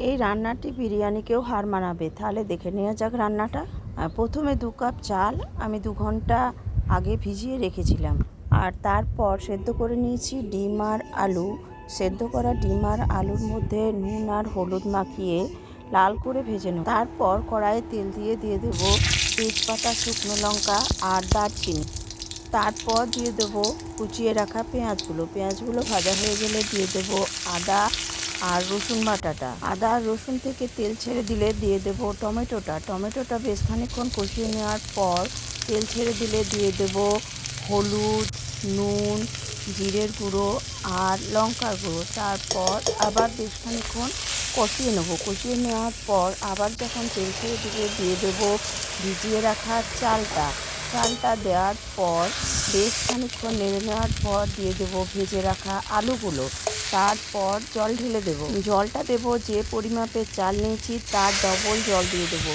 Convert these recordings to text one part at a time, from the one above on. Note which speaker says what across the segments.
Speaker 1: এই রান্নাটি বিরিয়ানিকেও হার মানাবে। তাহলে দেখে নেওয়া যাক রান্নাটা। প্রথমে 2 কাপ চাল আমি 2 ঘন্টা আগে ভিজিয়ে রেখেছিলাম। আর তারপর সেদ্ধ করে নিয়েছি ডিম আর আলু। সেদ্ধ করা ডিম আর আলুর মধ্যে নুন আর হলুদ মাখিয়ে লাল করে ভেজে নেব। তারপর কড়াইয়ে তেল দিয়ে দেবো তেজপাতা, শুকনো লঙ্কা আর দারচিনি। তারপর দিয়ে দেবো কুচিয়ে রাখা পেঁয়াজগুলো ভাজা হয়ে গেলে দিয়ে দেবো আদা আর রসুন বাটাটা। আদা আর রসুন থেকে তেল ছেড়ে দিলে দিয়ে দেবো টমেটোটা বেশ খানিকক্ষণ কষিয়ে নেওয়ার পর তেল ছেড়ে দিলে দিয়ে দেবো হলুদ, নুন, জিরের গুঁড়ো আর লঙ্কার গুঁড়ো। তারপর আবার বেশ খানিকক্ষণ কষিয়ে নেওয়ার পর আবার যখন তেল ছেড়ে দিলে দিয়ে দেবো ভিজিয়ে রাখা চালটা দেওয়ার পর বেশ খানিকক্ষণ নেড়ে নেওয়ার পর দিয়ে দেবো ভেজে রাখা আলুগুলো। তারপর জল ঢেলে দেবো। জলটা দেবো যে পরিমাপে চাল নিয়েছি তার ডবল জল দিয়ে দেবো।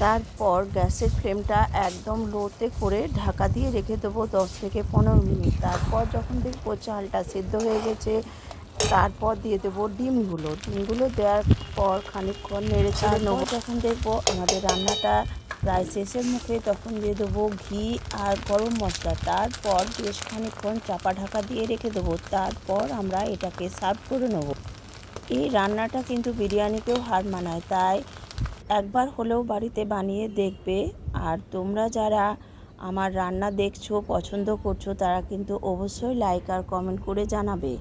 Speaker 1: তারপর গ্যাসের ফ্লেমটা একদম লোতে করে ঢাকা দিয়ে রেখে দেবো 10 থেকে 15 মিনিট। তারপর যখন দেখবো চালটা সেদ্ধ হয়ে গেছে তারপর দিয়ে দেবো ডিমগুলো দেওয়ার পর খানিকক্ষণ নেড়ে চেড়ে নেবো। যখন দেখবো আমাদের রান্নাটা প্রায় শেষের মুখে তখন দিয়ে দেবো ঘি আর গরম মশলা। তারপর বেশ খানিকক্ষণ চাপা ঢাকা দিয়ে রেখে দেবো। তারপর আমরা এটাকে সার্ভ করে নেব। এই রান্নাটা কিন্তু বিরিয়ানিকেও হার মানায়, তাই একবার হলেও বাড়িতে বানিয়ে দেখবে। আর তোমরা যারা আমার রান্না দেখছো, পছন্দ করছো, তারা কিন্তু অবশ্যই লাইক আর কমেন্ট করে জানাবে।